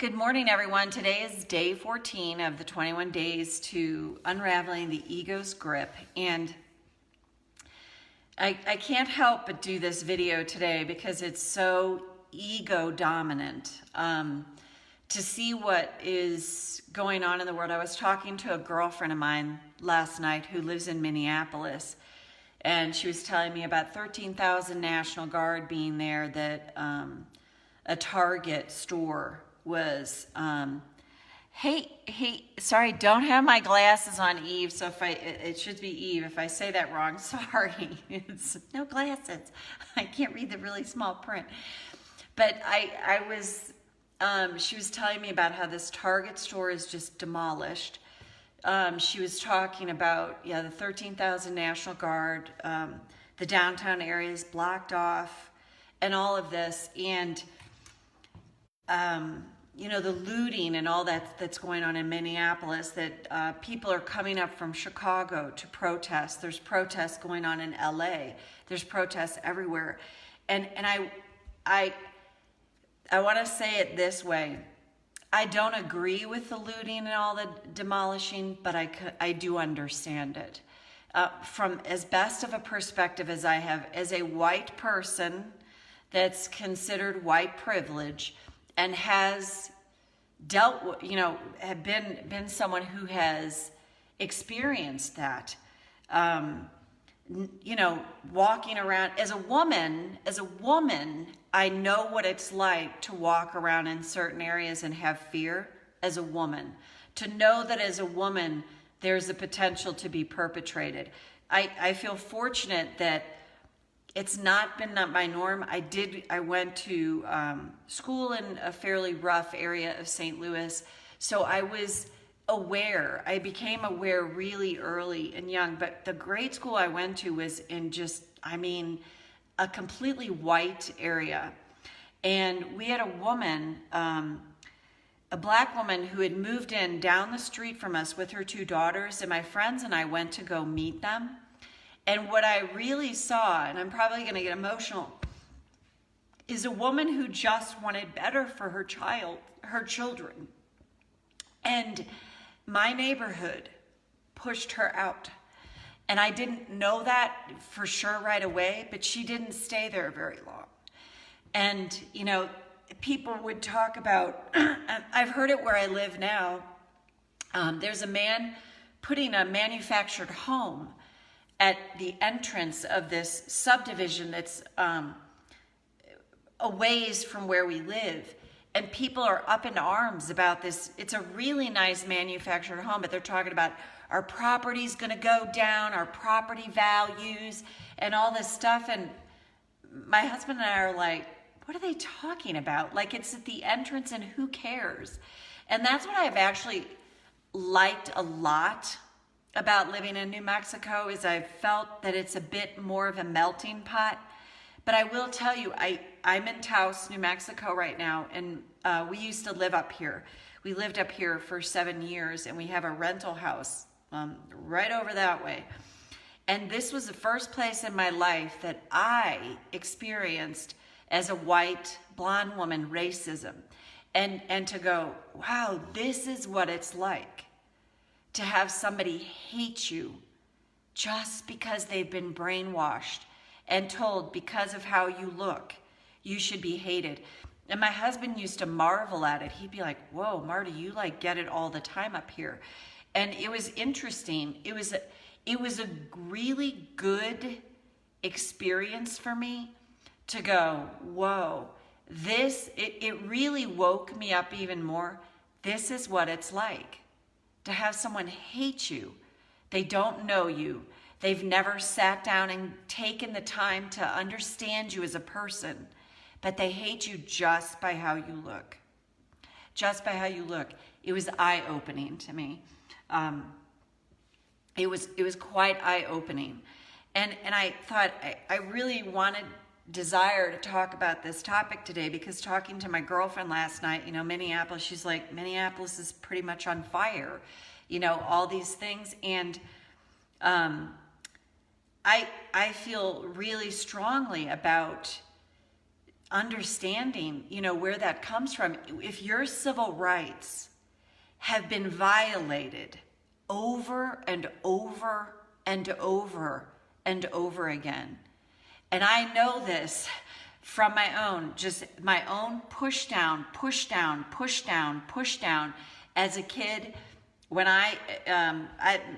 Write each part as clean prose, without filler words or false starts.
Good morning, everyone. Today is day 14 of the 21 days to unraveling the ego's grip. And I can't help but do this video today because it's so ego dominant. To see what is going on in the world. I was talking to a girlfriend of mine last night who lives in Minneapolis, and she was telling me about 13,000 National Guard being there, that a Target store was, sorry, don't have my glasses on, Eve, so it should be Eve. If I say that wrong, sorry. It's no glasses. I can't read the really small print. But she was telling me about how this Target store is just demolished. She was talking about, the 13,000 National Guard, the downtown area is blocked off, and all of this, and the looting and all that's going on in Minneapolis, that people are coming up from Chicago to protest. There's protests going on in LA. There's protests everywhere. And I want to say it this way. I don't agree with the looting and all the demolishing, but I do understand it. From as best of a perspective as I have, as a white person that's considered white privilege, and has dealt with, have been someone who has experienced that, walking around as a woman, I know what it's like to walk around in certain areas and have fear as a woman, to know that as a woman, there's a potential to be perpetrated. I feel fortunate that it's not been my norm. I went to school in a fairly rough area of St. Louis, so I was aware. I became aware really early and young, but the grade school I went to was in a completely white area. And we had a woman, a black woman who had moved in down the street from us with her two daughters, and my friends and I went to go meet them. And what I really saw, and I'm probably going to get emotional, is a woman who just wanted better for her children. And my neighborhood pushed her out. And I didn't know that for sure right away, but she didn't stay there very long. And, people would talk about, I've heard it where I live now, there's a man putting a manufactured home at the entrance of this subdivision that's a ways from where we live. And people are up in arms about this. It's a really nice manufactured home, but they're talking about our property's gonna go down, our property values, and all this stuff. And my husband and I are like, what are they talking about? Like, it's at the entrance and who cares? And that's what I've actually liked a lot about living in New Mexico, is I've felt that it's a bit more of a melting pot. But I will tell you, I'm in Taos, New Mexico right now, and we used to live up here. We lived up here for 7 years, and we have a rental house right over that way. And this was the first place in my life that I experienced, as a white, blonde woman, racism. And to go, wow, this is what it's like to have somebody hate you just because they've been brainwashed and told because of how you look, you should be hated. And my husband used to marvel at it. He'd be like, whoa, Marty, you get it all the time up here. And it was interesting. It was a really good experience for me to go, whoa, it really woke me up even more. This is what it's like to have someone hate you. They don't know you. They've never sat down and taken the time to understand you as a person, but they hate you just by how you look. Just by how you look. It was eye-opening to me. It was quite eye-opening. And I thought I really desire to talk about this topic today, because talking to my girlfriend last night, Minneapolis, she's like, Minneapolis is pretty much on fire, all these things. And I feel really strongly about understanding, where that comes from. If your civil rights have been violated over and over and over and over again, and I know this from my own push down as a kid. When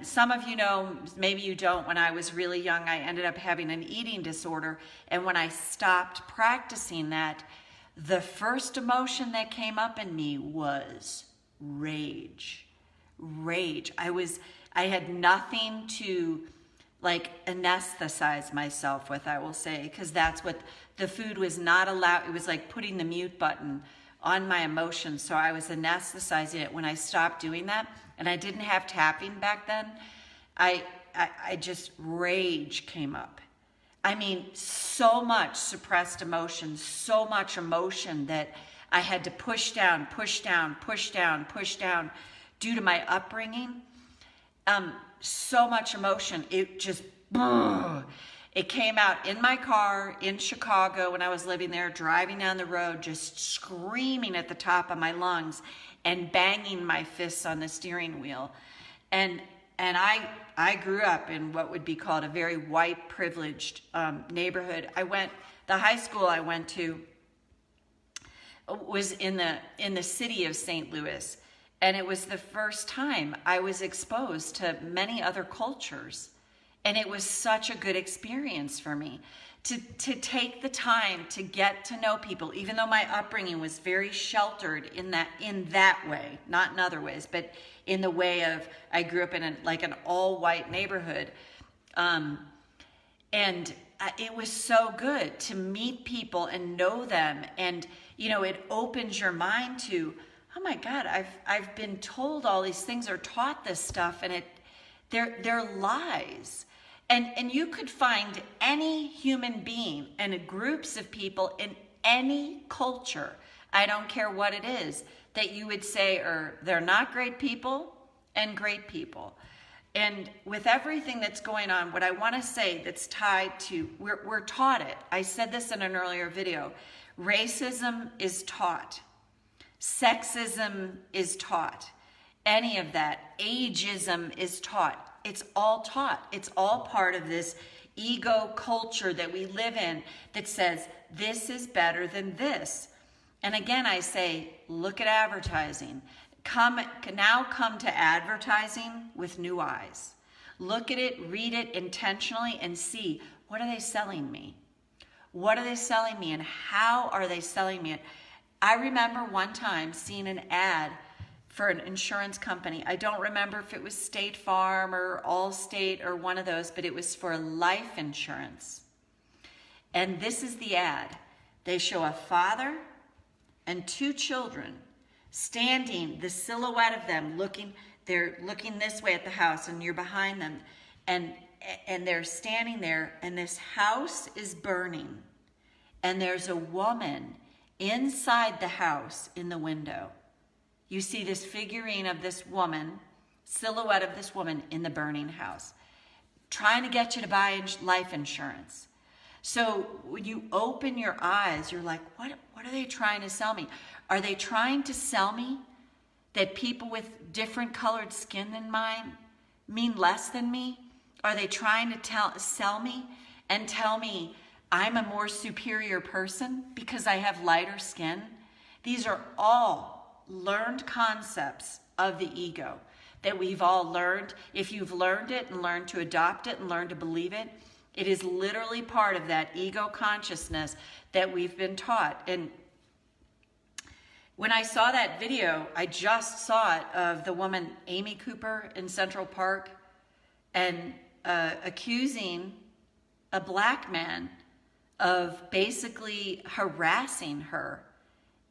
some of you know, maybe you don't, when I was really young, I ended up having an eating disorder. And when I stopped practicing that, the first emotion that came up in me was rage. Rage. I had nothing to anesthetize myself with, I will say, because that's what the food was not allowed. It was like putting the mute button on my emotions. So I was anesthetizing it. When I stopped doing that, and I didn't have tapping back then, I just, rage came up. I mean, so much suppressed emotion, so much emotion that I had to push down due to my upbringing. So much emotion, it just, it came out in my car in Chicago when I was living there, driving down the road, just screaming at the top of my lungs and banging my fists on the steering wheel. And I grew up in what would be called a very white privileged neighborhood. The high school I went to was in the city of St. Louis. And it was the first time I was exposed to many other cultures. And it was such a good experience for me to take the time to get to know people, even though my upbringing was very sheltered in that way, not in other ways, but in the way of, I grew up in an all-white neighborhood. And it was so good to meet people and know them. And, it opens your mind to, oh my God, I've been told all these things or taught this stuff, and they're lies. And you could find any human being and groups of people in any culture, I don't care what it is, that you would say they're not great people and great people. And with everything that's going on, what I want to say that's tied to, we're taught it. I said this in an earlier video. Racism is taught. Sexism is taught. Any of that. Ageism is taught. It's all taught. It's all part of this ego culture that we live in that says this is better than this. And again, I say, look at advertising. Come to advertising with new eyes. Look at it, read it intentionally, and see, what are they selling me? What are they selling me, and how are they selling me it? I remember one time seeing an ad for an insurance company. I don't remember if it was State Farm or Allstate or one of those, but it was for life insurance. And this is the ad. They show a father and two children standing, the silhouette of them they're looking this way at the house, and you're behind them, and they're standing there, and this house is burning, and there's a woman inside the house in the window. You see this figurine of this woman, silhouette of this woman in the burning house, trying to get you to buy life insurance. So when you open your eyes, you're like, what are they trying to sell me? Are they trying to sell me that people with different colored skin than mine mean less than me? Are they trying to sell me and tell me I'm a more superior person because I have lighter skin? These are all learned concepts of the ego that we've all learned. If you've learned it and learned to adopt it and learned to believe it, it is literally part of that ego consciousness that we've been taught. And when I saw that video, I just saw it, of the woman Amy Cooper in Central Park, and accusing a black man of basically harassing her,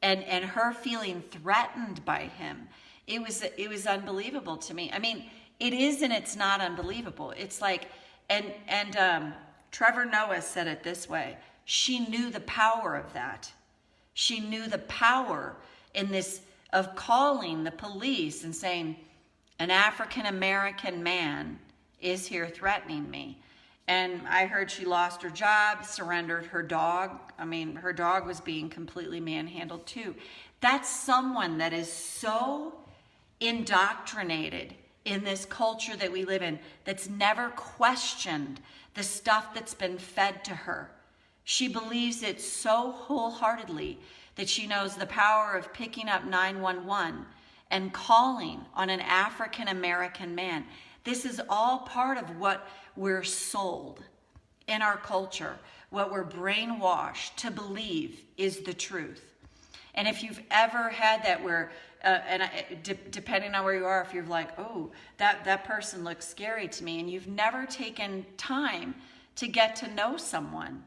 and her feeling threatened by him. It was unbelievable to me. I mean, it is and it's not unbelievable. It's like, and Trevor Noah said it this way: she knew the power of that. She knew the power in this of calling the police and saying, an African American man is here threatening me. And I heard she lost her job, surrendered her dog. I mean, her dog was being completely manhandled too. That's someone that is so indoctrinated in this culture that we live in, that's never questioned the stuff that's been fed to her. She believes it so wholeheartedly that she knows the power of picking up 911 and calling on an African American man. This is all part of what we're sold in our culture, what we're brainwashed to believe is the truth. And if you've ever had that where, depending on where you are, if you're like, oh, that person looks scary to me, and you've never taken time to get to know someone,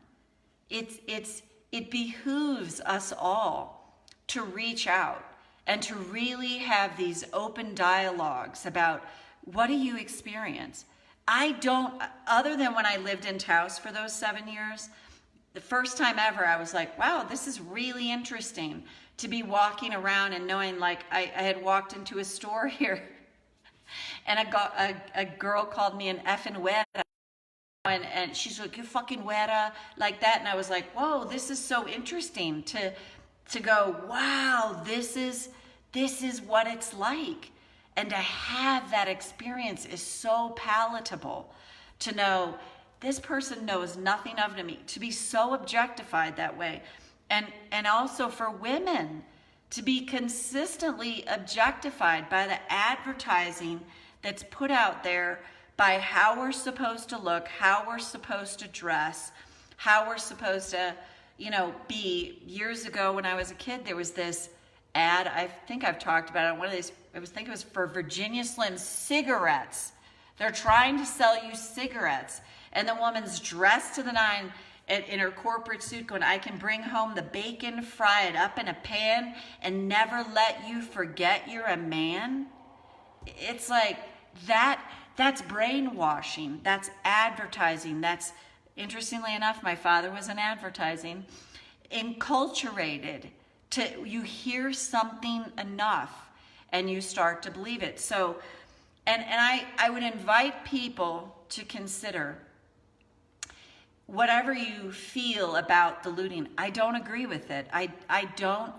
it behooves us all to reach out and to really have these open dialogues about what do you experience. I don't, other than when I lived in Taos for those 7 years, the first time ever, I was like, wow, this is really interesting to be walking around and knowing, like, I had walked into a store here and a girl called me an effing weta. And she's like, you fucking weta, like that. And I was like, whoa, this is so interesting to go, wow, this is what it's like. And to have that experience is so palatable, to know this person knows nothing of me, to be so objectified that way. And also for women to be consistently objectified by the advertising that's put out there, by how we're supposed to look, how we're supposed to dress, how we're supposed to, be. Years ago when I was a kid, there was this ad, I think I've talked about it, one of these, I think it was for Virginia Slim cigarettes. They're trying to sell you cigarettes. And the woman's dressed to the nine in her corporate suit going, I can bring home the bacon, fry it up in a pan, and never let you forget you're a man. It's like that's brainwashing. That's advertising. That's, interestingly enough, my father was in advertising, enculturated. You hear something enough and you start to believe it. So, and I would invite people to consider whatever you feel about the looting. I don't agree with it. I don't.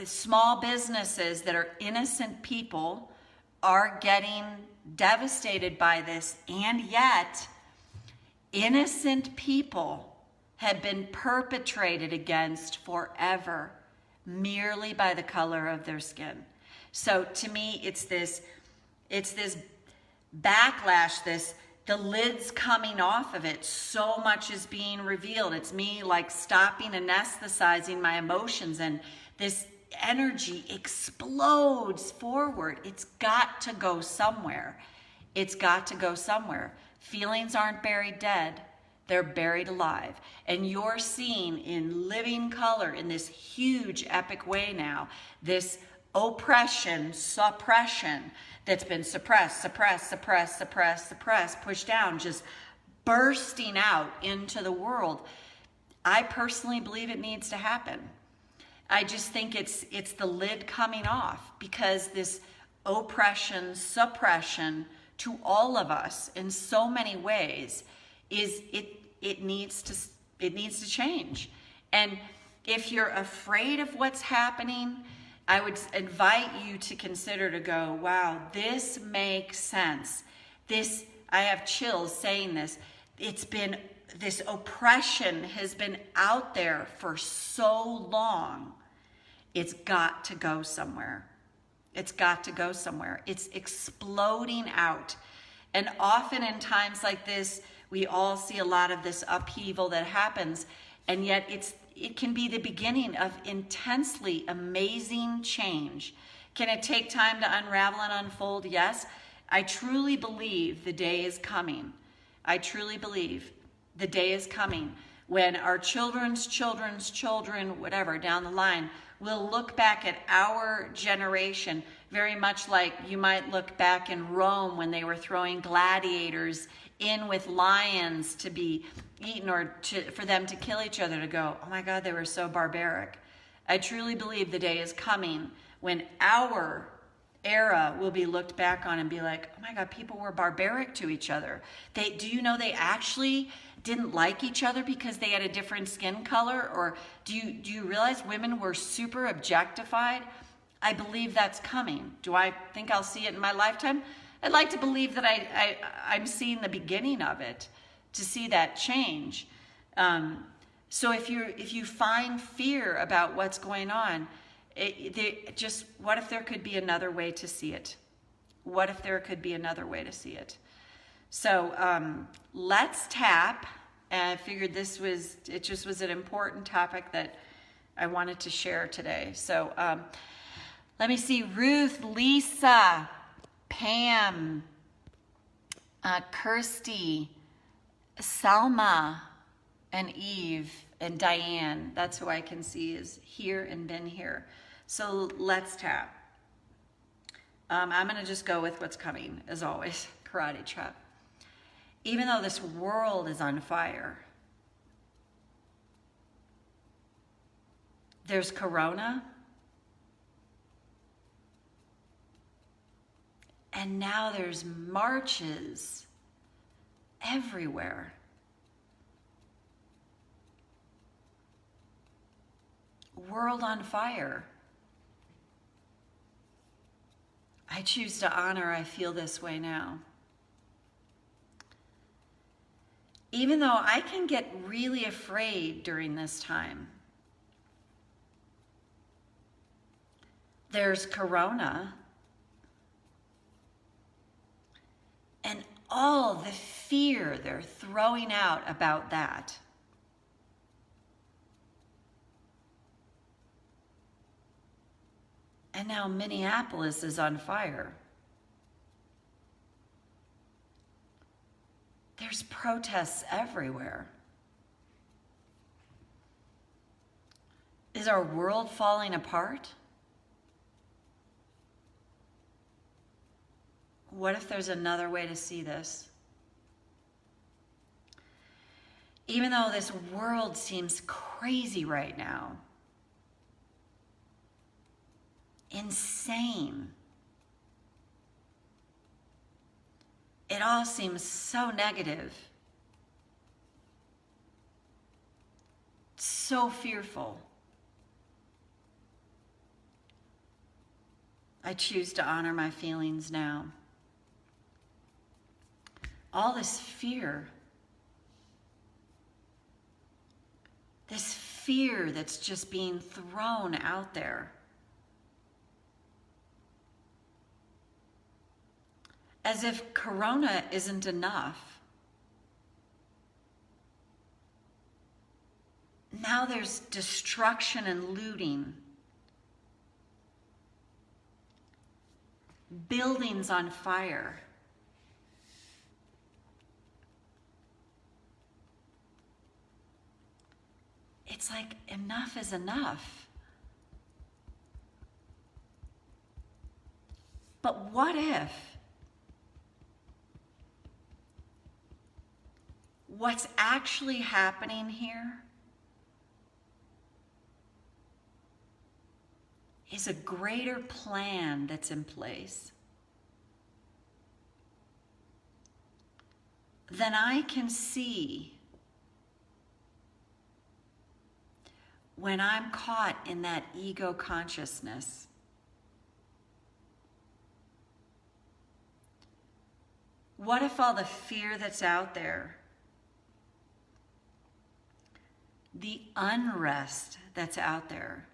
Small businesses that are innocent people are getting devastated by this, and yet innocent people have been perpetrated against forever merely by the color of their skin. So to me, it's this backlash, the lid's coming off of it. So much is being revealed. It's me like stopping, anesthetizing my emotions, and this energy explodes forward. It's got to go somewhere. It's got to go somewhere. Feelings aren't buried dead. They're buried alive. And you're seeing in living color, in this huge epic way now, this oppression, suppression that's been suppressed, pushed down, just bursting out into the world. I personally believe it needs to happen. I just think it's the lid coming off, because this oppression, suppression to all of us in so many ways it needs to change. And if you're afraid of what's happening, I would invite you to consider, to go, wow, this makes sense. I have chills saying this. This oppression has been out there for so long. It's got to go somewhere. It's got to go somewhere. It's exploding out. And often in times like this, we all see a lot of this upheaval that happens, and yet it can be the beginning of intensely amazing change. Can it take time to unravel and unfold? Yes. I truly believe the day is coming. I truly believe the day is coming when our children's children, whatever, down the line, will look back at our generation very much like you might look back in Rome when they were throwing gladiators in with lions to be eaten, or for them to kill each other, to go, oh my God, they were so barbaric. I truly believe the day is coming when our era will be looked back on and be like, oh my God, people were barbaric to each other. Do you know they actually didn't like each other because they had a different skin color? Or do you realize women were super objectified? I believe that's coming. Do I think I'll see it in my lifetime? I'd like to believe that I'm seeing the beginning of it, to see that change. So if you find fear about what's going on, what if there could be another way to see it? What if there could be another way to see it? So let's tap. And I figured it just was an important topic that I wanted to share today. So let me see. Ruth, Lisa, Pam, Kirsty, Salma, and Eve, and Diane. That's who I can see is here and been here. So let's tap. I'm going to just go with what's coming, as always. Karate chop. Even though this world is on fire, there's corona, and now there's marches everywhere. World on fire. I choose to honor I feel this way now. Even though I can get really afraid during this time, there's corona and all the fear they're throwing out about that. And now Minneapolis is on fire. There's protests everywhere. Is our world falling apart? What if there's another way to see this? Even though this world seems crazy right now, insane, it all seems so negative, so fearful. I choose to honor my feelings now. All this fear that's just being thrown out there. As if corona isn't enough. Now there's destruction and looting. Buildings on fire. It's like enough is enough. But what if what's actually happening here is a greater plan that's in place than I can see when I'm caught in that ego consciousness. What if all the fear that's out there, the unrest that's out there,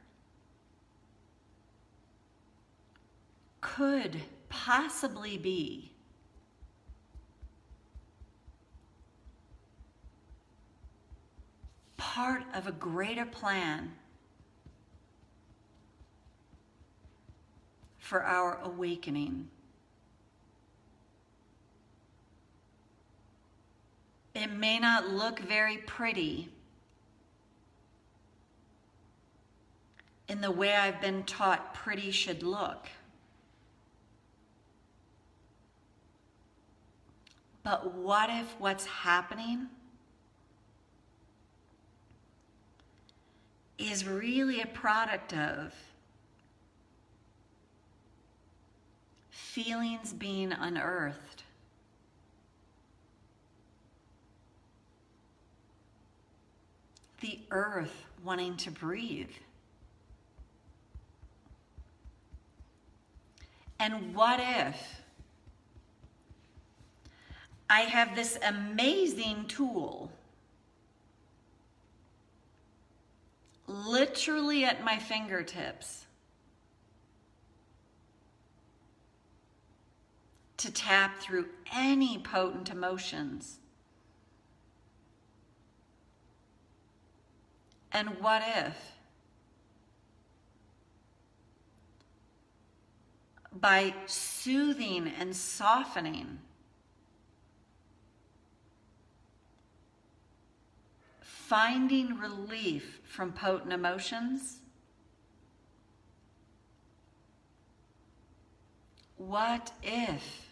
could possibly be part of a greater plan for our awakening? It may not look very pretty in the way I've been taught pretty should look. But what if what's happening is really a product of feelings being unearthed. The earth wanting to breathe. And what if I have this amazing tool literally at my fingertips to tap through any potent emotions? And what if by soothing and softening, finding relief from potent emotions, what if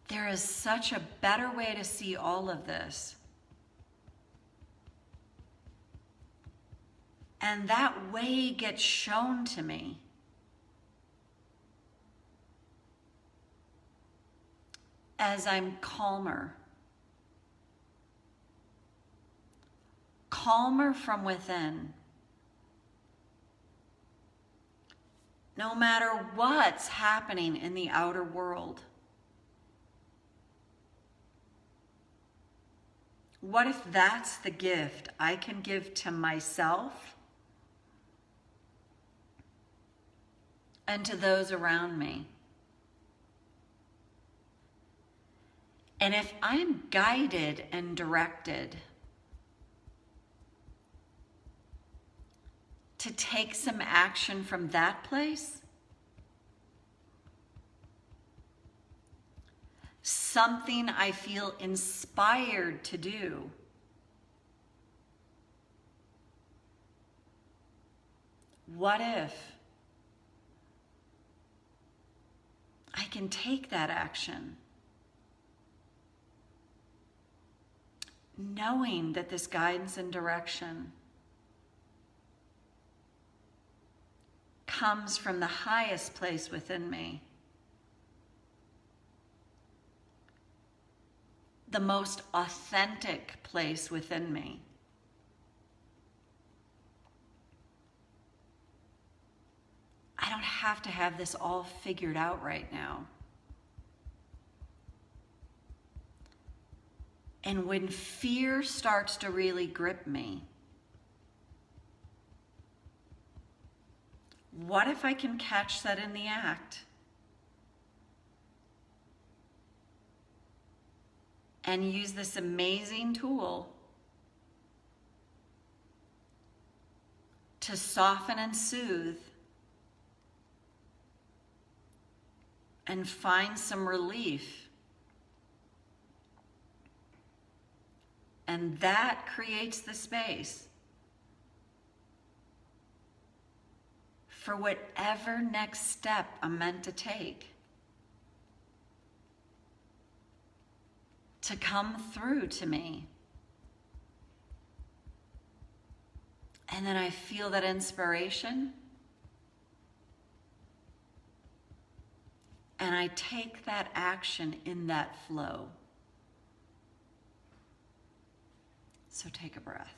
there is such a better way to see all of this? And that way gets shown to me. As I'm calmer. Calmer from within. No matter what's happening in the outer world. What if that's the gift I can give to myself and to those around me? And if I'm guided and directed to take some action from that place, something I feel inspired to do, what if I can take that action, knowing that this guidance and direction comes from the highest place within me, the most authentic place within me. I don't have to have this all figured out right now. And when fear starts to really grip me, what if I can catch that in the act? And use this amazing tool to soften and soothe and find some relief. And that creates the space for whatever next step I'm meant to take to come through to me. And then I feel that inspiration, and I take that action in that flow. So take a breath.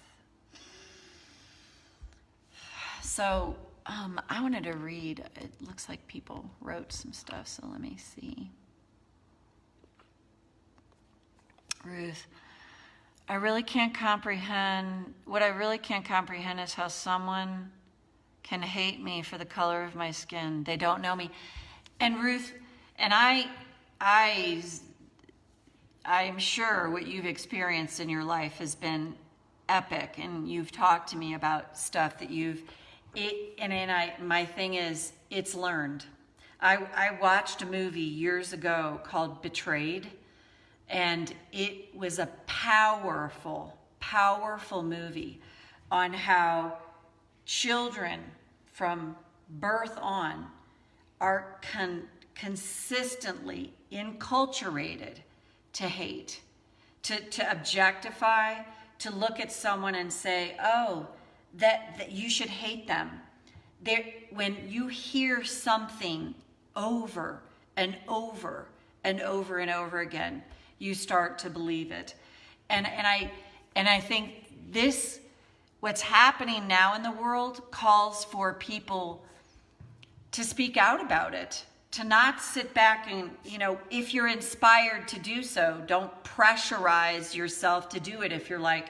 So I wanted to read, it looks like people wrote some stuff, so let me see. Ruth, what I really can't comprehend is how someone can hate me for the color of my skin. They don't know me. And Ruth, and I'm sure what you've experienced in your life has been epic, and you've talked to me about stuff that my thing is, it's learned. I watched a movie years ago called Betrayed, and it was a powerful, powerful movie on how children from birth on are consistently enculturated to hate, to objectify, to look at someone and say, oh, that you should hate them. when you hear something over and over and over and over again, you start to believe it. And I think this, what's happening now in the world, calls for people to speak out about it, to not sit back and, if you're inspired to do so, don't pressurize yourself to do it. If you're like,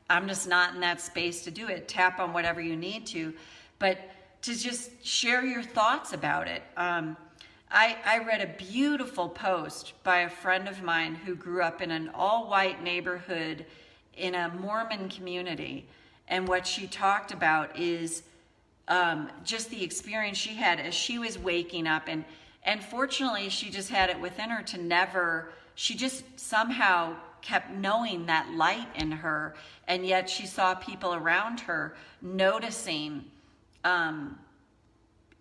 I'm just not in that space to do it, tap on whatever you need to, but to just share your thoughts about it. I read a beautiful post by a friend of mine who grew up in an all-white neighborhood in a Mormon community. And what she talked about is just the experience she had as she was waking up. And fortunately, she just had it within her to never, she just somehow kept knowing that light in her. And yet she saw people around her noticing the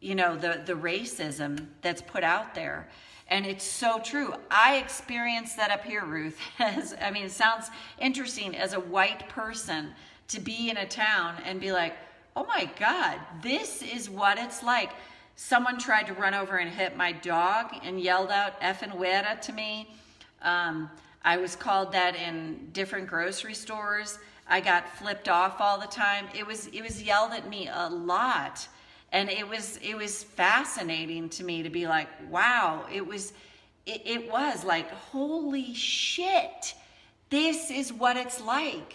racism that's put out there. And it's so true. I experienced that up here, Ruth. It sounds interesting as a white person to be in a town and be like, oh my God, this is what it's like. Someone tried to run over and hit my dog and yelled out "effing huera" to me. I was called that in different grocery stores. I got flipped off all the time. It was yelled at me a lot. And it was fascinating to me to be like, wow, it was like, holy shit, this is what it's like.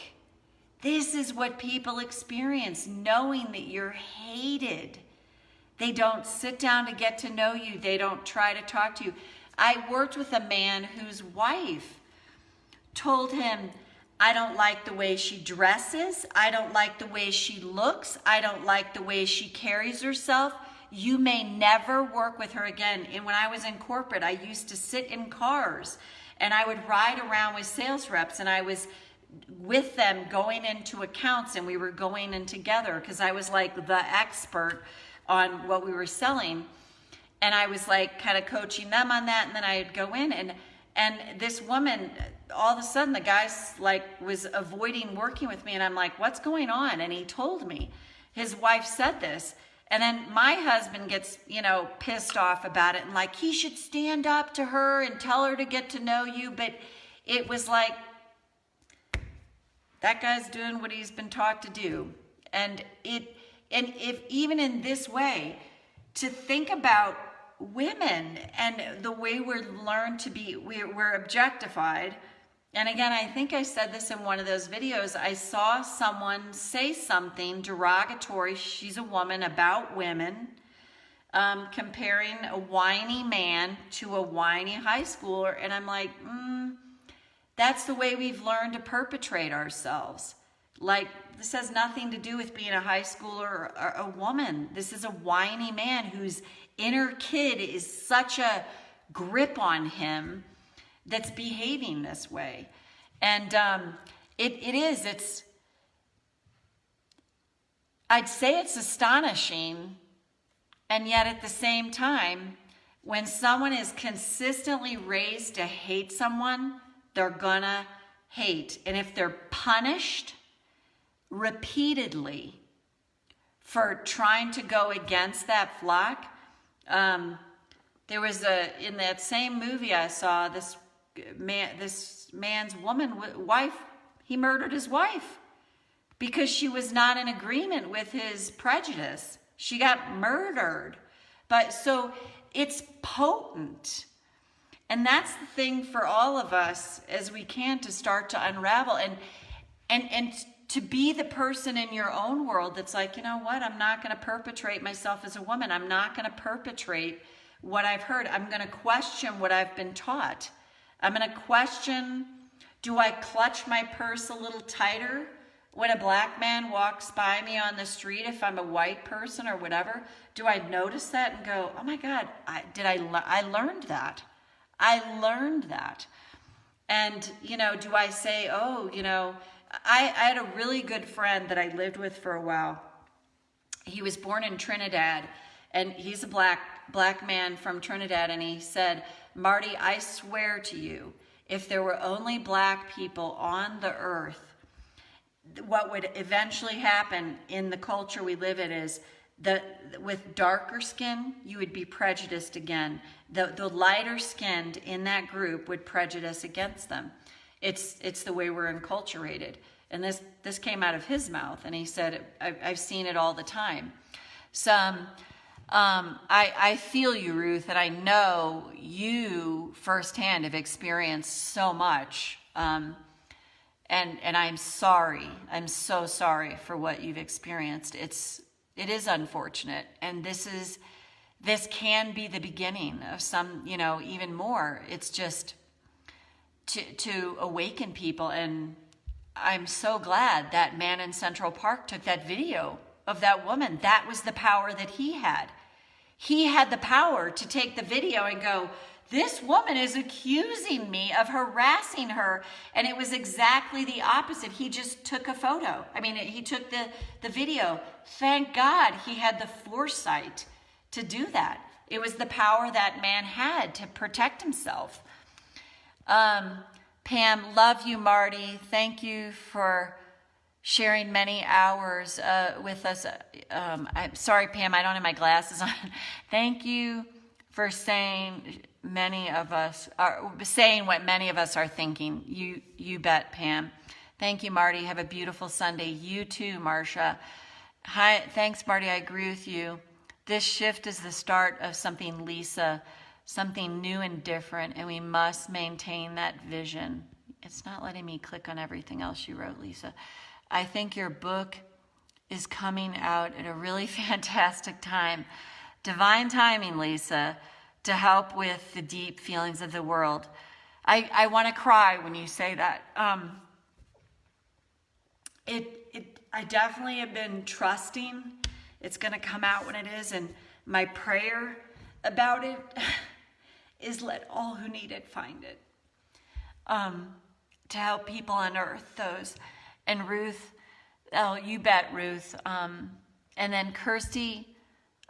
This is what people experience, knowing that you're hated. They don't sit down to get to know you. They don't try to talk to you. I worked with a man whose wife told him, I don't like the way she dresses. I don't like the way she looks. I don't like the way she carries herself. You may never work with her again. And when I was in corporate, I used to sit in cars and I would ride around with sales reps, and I was with them going into accounts, and we were going in together because I was like the expert on what we were selling. And I was like kind of coaching them on that. And then I'd go in and this woman, all of a sudden the guy's like was avoiding working with me, and I'm like, what's going on? And he told me his wife said this. And then my husband gets, pissed off about it and like, he should stand up to her and tell her to get to know you. But it was like, that guy's doing what he's been taught to do. And if even in this way, to think about women and the way we're learned to be, we're objectified. And again, I think I said this in one of those videos. I saw someone say something derogatory, she's a woman, about women, comparing a whiny man to a whiny high schooler. And I'm like, that's the way we've learned to perpetrate ourselves. Like, this has nothing to do with being a high schooler or a woman. This is a whiny man whose inner kid is such a grip on him that's behaving this way. And I'd say it's astonishing. And yet at the same time, when someone is consistently raised to hate someone, they're gonna hate. And if they're punished repeatedly for trying to go against that flock, there was in that same movie I saw, this man's wife, he murdered his wife because she was not in agreement with his prejudice. She got murdered. But so it's potent. And that's the thing for all of us as we can to start to unravel and to be the person in your own world that's like, you know what, I'm not going to perpetrate myself as a woman. I'm not going to perpetrate what I've heard. I'm going to question what I've been taught. I'm going to question, do I clutch my purse a little tighter when a black man walks by me on the street if I'm a white person or whatever? Do I notice that and go, oh my God, I learned that. I learned that. And, do I say, I had a really good friend that I lived with for a while. He was born in Trinidad, and he's a black man from Trinidad. And he said, Marti, I swear to you, if there were only black people on the earth, what would eventually happen in the culture we live in is with darker skin, you would be prejudiced again. The lighter skinned in that group would prejudice against them. It's the way we're enculturated. And this came out of his mouth, and he said, I've seen it all the time. I feel you, Ruth, and I know you firsthand have experienced so much. And I'm sorry. I'm so sorry for what you've experienced. It is unfortunate, and this can be the beginning of some, even more. It's just to awaken people. And I'm so glad that man in Central Park took that video of that woman. That was the power that he had. He had the power to take the video and go, this woman is accusing me of harassing her. And it was exactly the opposite. He just took a photo. He took the video. Thank God he had the foresight to do that. It was the power that man had to protect himself. Pam, love you, Marty. Thank you for sharing many hours with us. I'm sorry, Pam, I don't have my glasses on. Thank you for saying what many of us are thinking. You bet, Pam. Thank you, Marty. Have a beautiful Sunday. You too, Marcia. Hi, thanks, Marty. I agree with you. This shift is the start of something, Lisa, something new and different, and we must maintain that vision. It's not letting me click on everything else you wrote, Lisa. I think your book is coming out at a really fantastic time. Divine timing, Lisa, to help with the deep feelings of the world. I want to cry when you say that. I definitely have been trusting it's going to come out when it is, and my prayer about it is let all who need it find it, to help people unearth those. And Ruth, oh, you bet, Ruth. And then Kirsty,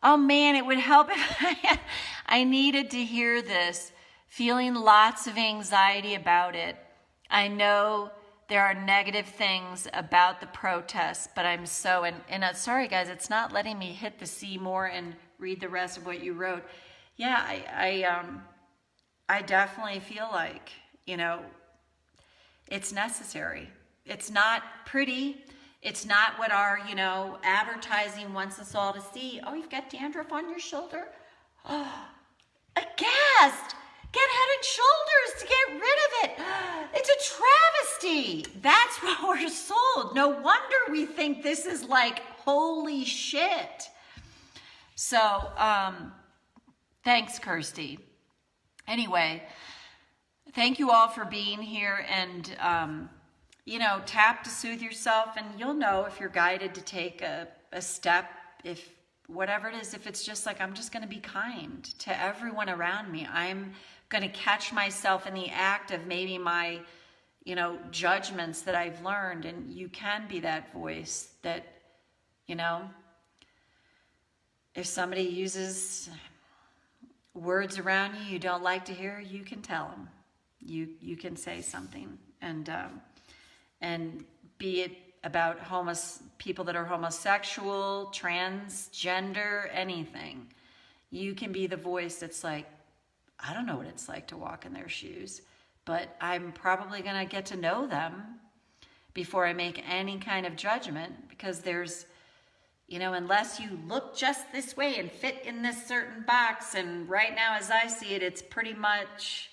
oh man, it would help if I needed to hear this, feeling lots of anxiety about it. I know there are negative things about the protests, but I'm so, and sorry guys, it's not letting me hit the see more and read the rest of what you wrote. Yeah, I definitely feel like, it's necessary. It's not pretty. It's not what our, advertising wants us all to see. Oh, you've got dandruff on your shoulder? Oh, aghast. Get Head and Shoulders to get rid of it. It's a travesty. That's what we're sold. No wonder we think this is like, holy shit. So, thanks, Kirsty. Anyway, thank you all for being here, and, tap to soothe yourself, and you'll know if you're guided to take a step, if whatever it is, if it's just like, I'm just going to be kind to everyone around me. I'm going to catch myself in the act of maybe my, judgments that I've learned, and you can be that voice that, if somebody uses words around you don't like to hear, you can tell them. You can say something, and be it about people that are homosexual, transgender, anything. You can be the voice that's like, I don't know what it's like to walk in their shoes, but I'm probably going to get to know them before I make any kind of judgment, because there's, unless you look just this way and fit in this certain box, and right now as I see it, it's pretty much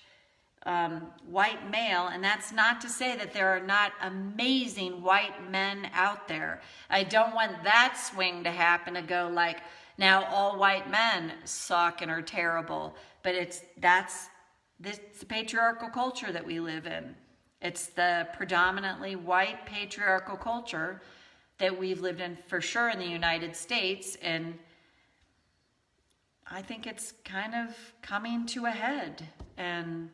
white male, and that's not to say that there are not amazing white men out there. I don't want that swing to happen to go like, now all white men suck and are terrible, but it's the patriarchal culture that we live in. It's the predominantly white patriarchal culture that we've lived in for sure in the United States, and I think it's kind of coming to a head, and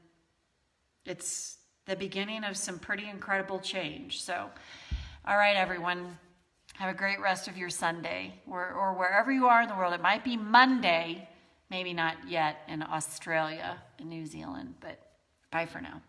it's the beginning of some pretty incredible change. So, all right, everyone, have a great rest of your Sunday, or wherever you are in the world. It might be Monday, maybe not yet in Australia and New Zealand, but bye for now.